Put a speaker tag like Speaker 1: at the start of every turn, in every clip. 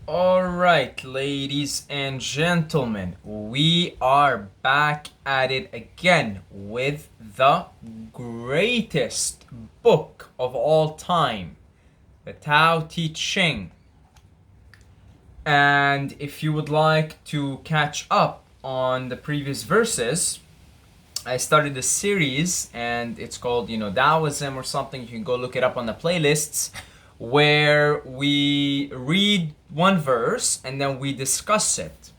Speaker 1: All right, ladies and gentlemen, we are back at it again with the greatest book of all time, the Tao Te Ching. And if you would like to catch up on the previous verses, I started a series and it's called, Daoism or something. You can go look it up on the playlists where we read one verse and then we discuss it.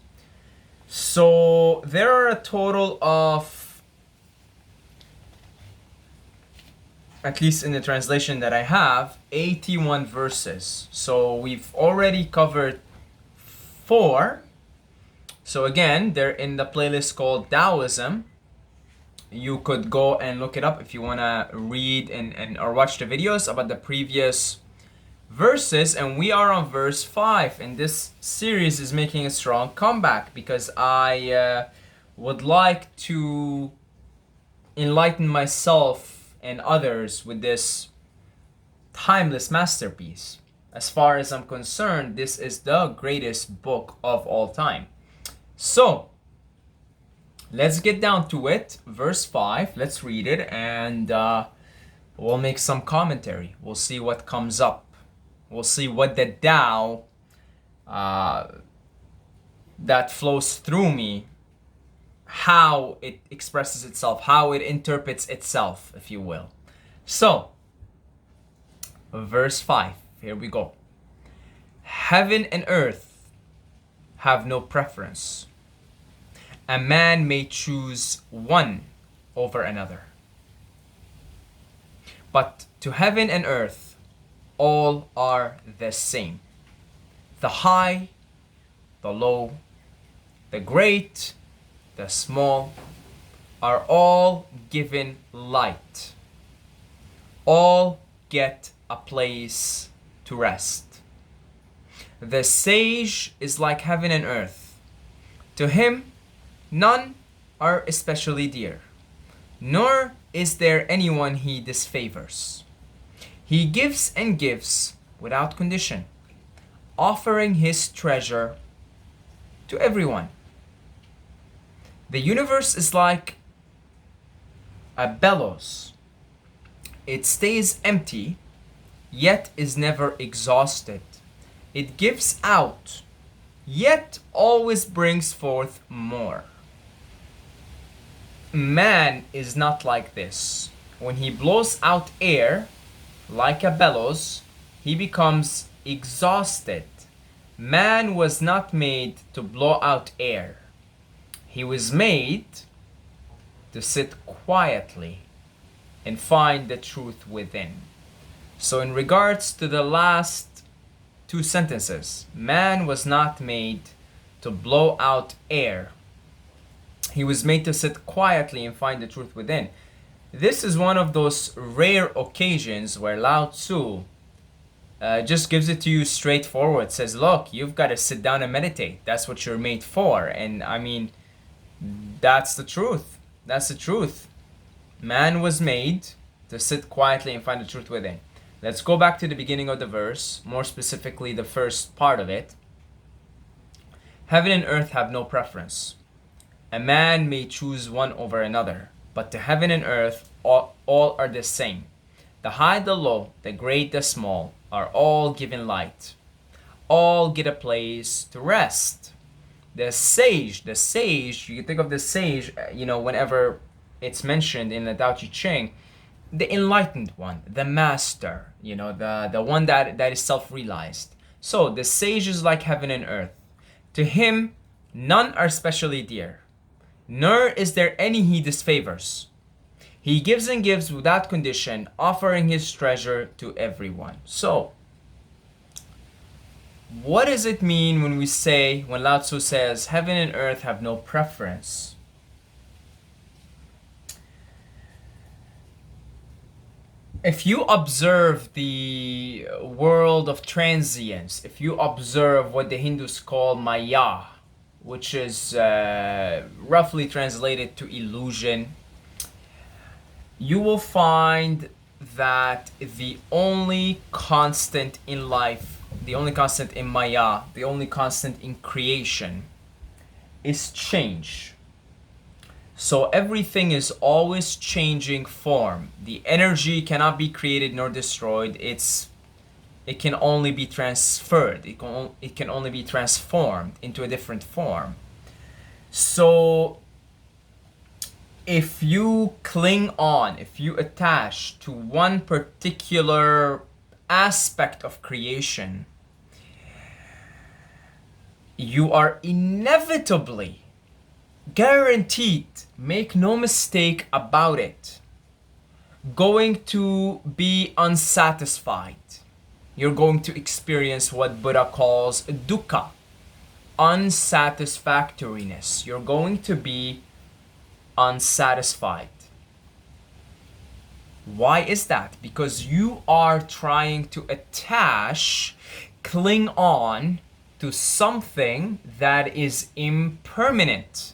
Speaker 1: So there are a total of, at least in the translation that I have, 81 verses. So we've already covered 4. So again, they're in the playlist called Daoism. You could go and look it up if you want to read and or watch the videos about the previous verses. And we are on verse 5, and this series is making a strong comeback because I would like to enlighten myself and others with this timeless masterpiece. As far as I'm concerned, this is the greatest book of all time. So let's get down to it. Verse 5, let's read it, and we'll make some commentary. We'll see what comes up. We'll see what the Tao that flows through me, how it expresses itself, how it interprets itself, if you will. So, verse 5, here we go. Heaven and earth have no preference. A man may choose one over another. But to heaven and earth, all are the same. The high, the low, the great, the small, are all given light. All get a place to rest. The sage is like heaven and earth. To him, none are especially dear, nor is there anyone he disfavors. He gives and gives without condition, offering his treasure to everyone. The universe is like a bellows. It stays empty, yet is never exhausted. It gives out, yet always brings forth more. Man is not like this. When he blows out air, like a bellows, he becomes exhausted. Man was not made to blow out air. He was made to sit quietly and find the truth within. So in regards to the last 2 sentences, man was not made to blow out air. He was made to sit quietly and find the truth within. This is one of those rare occasions where Lao Tzu just gives it to you straightforward. Says, look, you've got to sit down and meditate. That's what you're made for. And I mean, that's the truth. That's the truth. Man was made to sit quietly and find the truth within. Let's go back to the beginning of the verse, more specifically the first part of it. Heaven and earth have no preference. A man may choose one over another, but to heaven and earth all are the same. The high, the low, the great, the small are all given light. All get a place to rest. The sage, you can think of the sage, whenever it's mentioned in the Tao Te Ching, the enlightened one, the master, the one that is self-realized. So the sage is like heaven and earth. To him, none are specially dear, nor is there any he disfavors. He gives and gives without condition, offering his treasure to everyone. So, what does it mean when Lao Tzu says, heaven and earth have no preference? If you observe the world of transience, if you observe what the Hindus call Maya, which is roughly translated to illusion, you will find that the only constant in life the only constant in Maya, the only constant in creation is change. So everything is always changing form. The energy cannot be created nor destroyed. It can only be transferred. It can only be transformed into a different form. So if you cling on, if you attach to one particular aspect of creation, you are inevitably guaranteed, make no mistake about it, going to be unsatisfied. You're going to experience what Buddha calls dukkha, unsatisfactoriness. You're going to be unsatisfied. Why is that? Because you are trying to cling on to something that is impermanent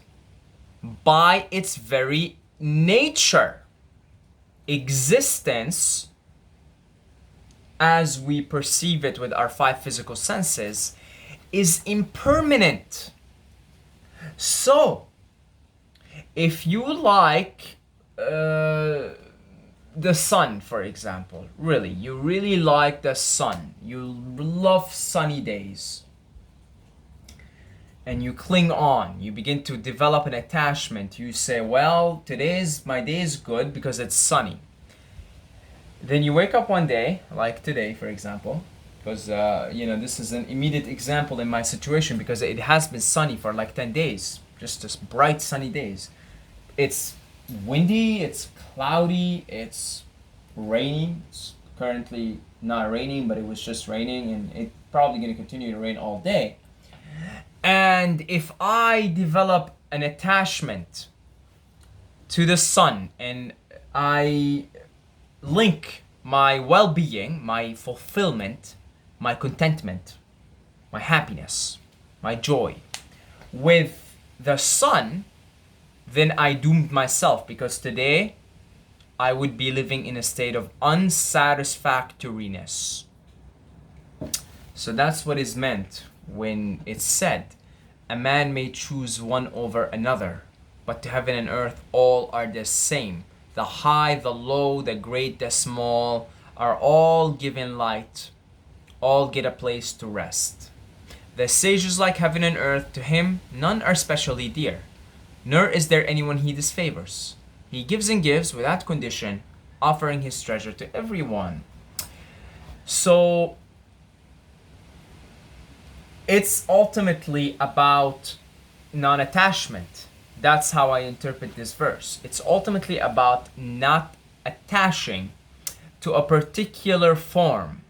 Speaker 1: by its very nature. Existence, as we perceive it with our five physical senses, is impermanent. So, if you like the sun, for example, you really like the sun, you love sunny days, and you cling on, you begin to develop an attachment. You say, well, my day is good because it's sunny. Then you wake up one day, like today, for example, because this is an immediate example in my situation because it has been sunny for like 10 days, just bright sunny days. It's windy, it's cloudy, it's raining. It's currently not raining, but it was just raining, and it's probably going to continue to rain all day. And if I develop an attachment to the sun and I link my well-being, my fulfillment, my contentment, my happiness, my joy with the sun, then I doomed myself, because today I would be living in a state of unsatisfactoriness. So that's what is meant when it's said, a man may choose one over another, but to heaven and earth all are the same. The high, the low, the great, the small are all given light, all get a place to rest. The sage is like heaven and earth, to him none are specially dear, nor is there anyone he disfavors. He gives and gives without condition, offering his treasure to everyone. So it's ultimately about non-attachment. That's how I interpret this verse. It's ultimately about not attaching to a particular form,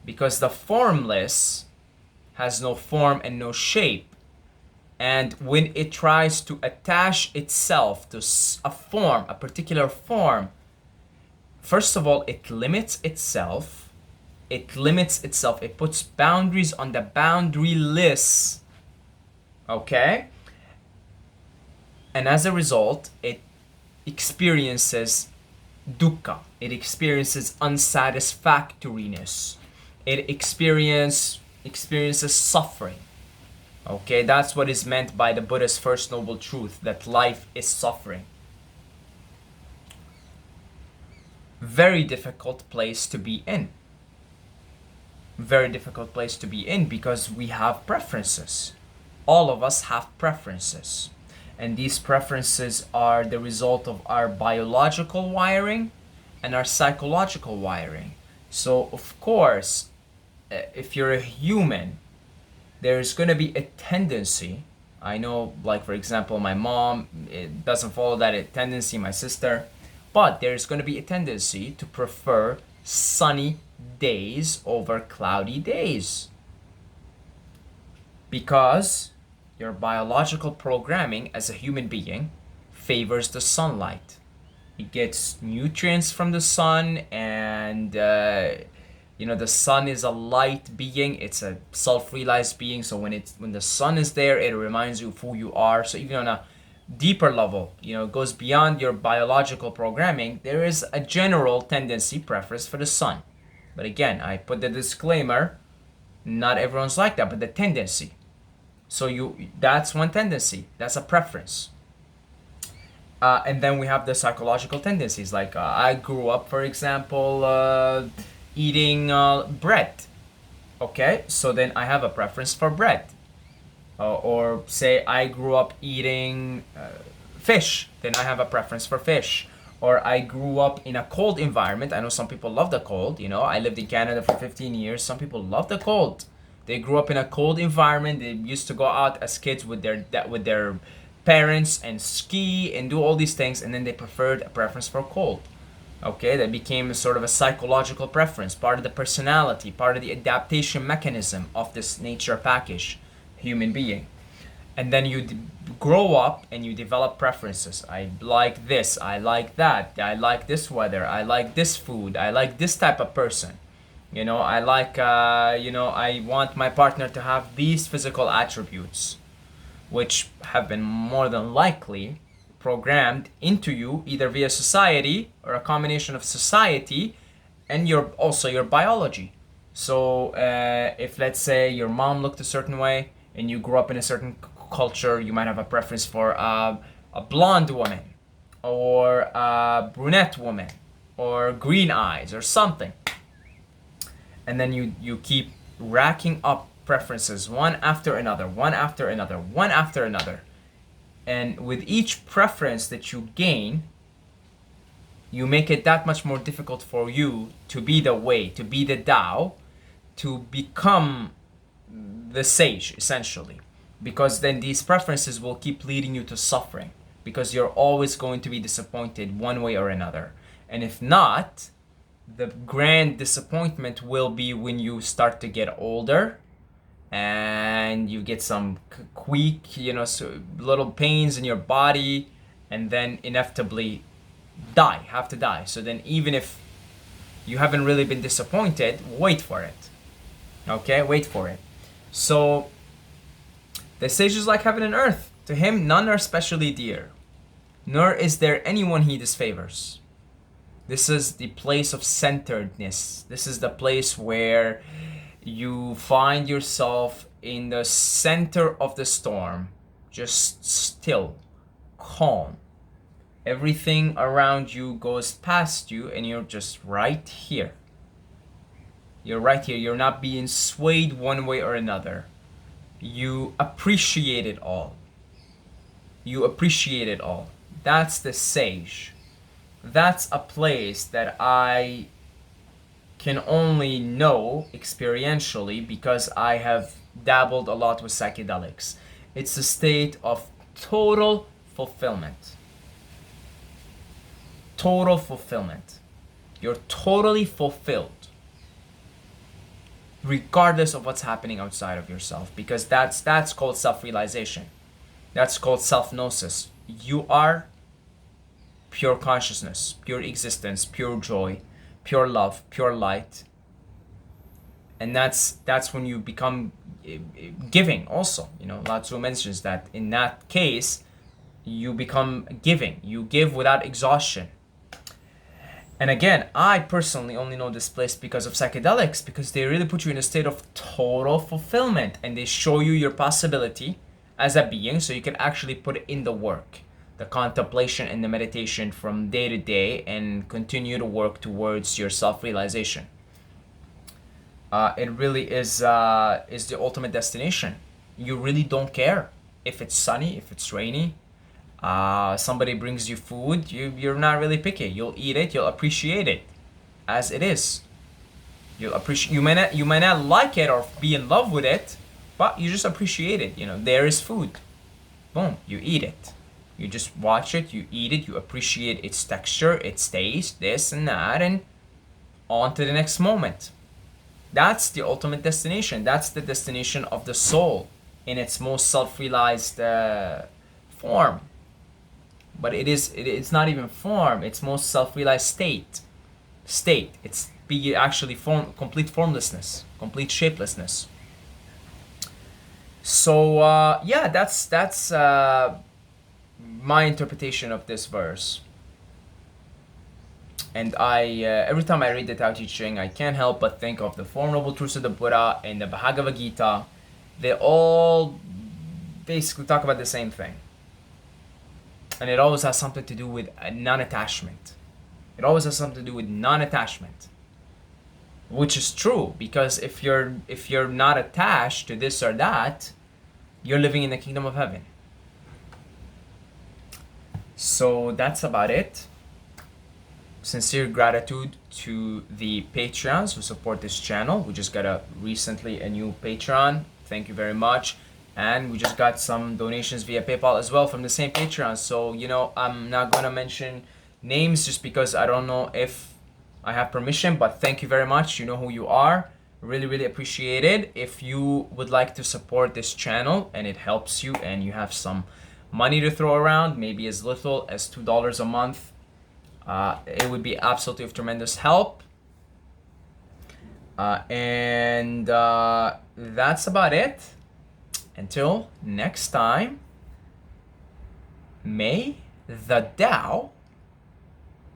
Speaker 1: because the formless has no form and no shape. And when it tries to attach itself to a form, a particular form, first of all, it limits itself. It puts boundaries on the boundaryless. Okay? And as a result, it experiences dukkha. It experiences unsatisfactoriness. It experiences suffering. Okay, that's what is meant by the Buddha's first noble truth, that life is suffering. Very difficult place to be in. Very difficult place to be in, because we have preferences. All of us have preferences. And these preferences are the result of our biological wiring and our psychological wiring. So, of course, if you're a human, there's going to be a tendency. I know, like, for example, my mom, it doesn't follow that tendency, my sister, but there's going to be a tendency to prefer sunny days over cloudy days, because your biological programming as a human being favors the sunlight. It gets nutrients from the sun, and the sun is a light being. It's a self-realized being. So when the sun is there, it reminds you of who you are. So even on a deeper level, it goes beyond your biological programming. There is a general tendency, preference for the sun. But again, I put the disclaimer, Not everyone's like that, but the tendency. So that's one tendency. That's a preference. And then we have the psychological tendencies. Like I grew up, for example, eating bread. Okay, so then I have a preference for bread. Or say I grew up eating fish, then I have a preference for fish. Or I grew up in a cold environment. I know some people love the cold. I lived in Canada for 15 years. Some people love the cold. They grew up in a cold environment. They used to go out as kids with their parents and ski and do all these things, and then they preferred a preference for cold. Okay, that became a sort of a psychological preference, part of the personality, part of the adaptation mechanism of this nature package human being. And then you grow up and you develop preferences. I like this, I like that, I like this weather, I like this food, I like this type of person. I like, I want my partner to have these physical attributes, which have been more than likely programmed into you either via society or a combination of society and your biology. So if, let's say, your mom looked a certain way and you grew up in a certain culture, you might have a preference for a blonde woman or a brunette woman or green eyes or something. And then you keep racking up preferences one after another, one after another, one after another. And with each preference that you gain, you make it that much more difficult for you to be the way, to be the Tao, to become the sage, essentially. Because then these preferences will keep leading you to suffering, because you're always going to be disappointed one way or another. And if not, the grand disappointment will be when you start to get older and you get some so little pains in your body, and then inevitably have to die. So then, even if you haven't really been disappointed, wait for it. Okay, wait for it. So the sage is like heaven and earth. To him, none are specially dear, nor is there anyone he disfavors. This is the place of centeredness. This is the place where you find yourself in the center of the storm, just still, calm. Everything around you goes past you and you're just right here. You're right here. You're not being swayed one way or another. You appreciate it all. You appreciate it all. That's the sage. That's a place that I can only know experientially because I have dabbled a lot with psychedelics. It's a state of total fulfillment. Total fulfillment. You're totally fulfilled, regardless of what's happening outside of yourself, because that's called self-realization. That's called self-gnosis. You are pure consciousness, pure existence, pure joy, pure love, pure light. And that's when you become giving also. Lao Tzu mentions that in that case, you become giving. You give without exhaustion. And again, I personally only know this place because of psychedelics, because they really put you in a state of total fulfillment and they show you your possibility as a being, so you can actually put it in the work, the contemplation and the meditation from day to day, and continue to work towards your self-realization. It really is the ultimate destination. You really don't care if it's sunny, if it's rainy. Somebody brings you food, you're not really picky. You'll eat it, you'll appreciate it as it is. You might not like it or be in love with it, but you just appreciate it. There is food. Boom, you eat it. You just watch it, you eat it, you appreciate its texture, its taste, this and that, and on to the next moment. That's the ultimate destination. That's the destination of the soul in its most self-realized form. But it's not even form, it's most self-realized state. It's be actually complete formlessness, complete shapelessness. So that's my interpretation of this verse. And I every time I read the Tao Te Ching, I can't help but think of the Four Noble Truths of the Buddha and the Bhagavad Gita. They all basically talk about the same thing. And it always has something to do with non-attachment. It always has something to do with non-attachment. Which is true, because if you're not attached to this or that, you're living in the kingdom of heaven. So that's about it. Sincere gratitude to the Patreons who support this channel. We just got recently a new Patreon. Thank you very much. And we just got some donations via PayPal as well from the same Patreon. So, you know, I'm not going to mention names just because I don't know if I have permission, but thank you very much. You know who you are. Really, really appreciate it. If you would like to support this channel and it helps you and you have some money to throw around, maybe as little as $2 a month, it would be absolutely of tremendous help. And that's about it. Until next time, may the Tao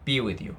Speaker 1: be with you.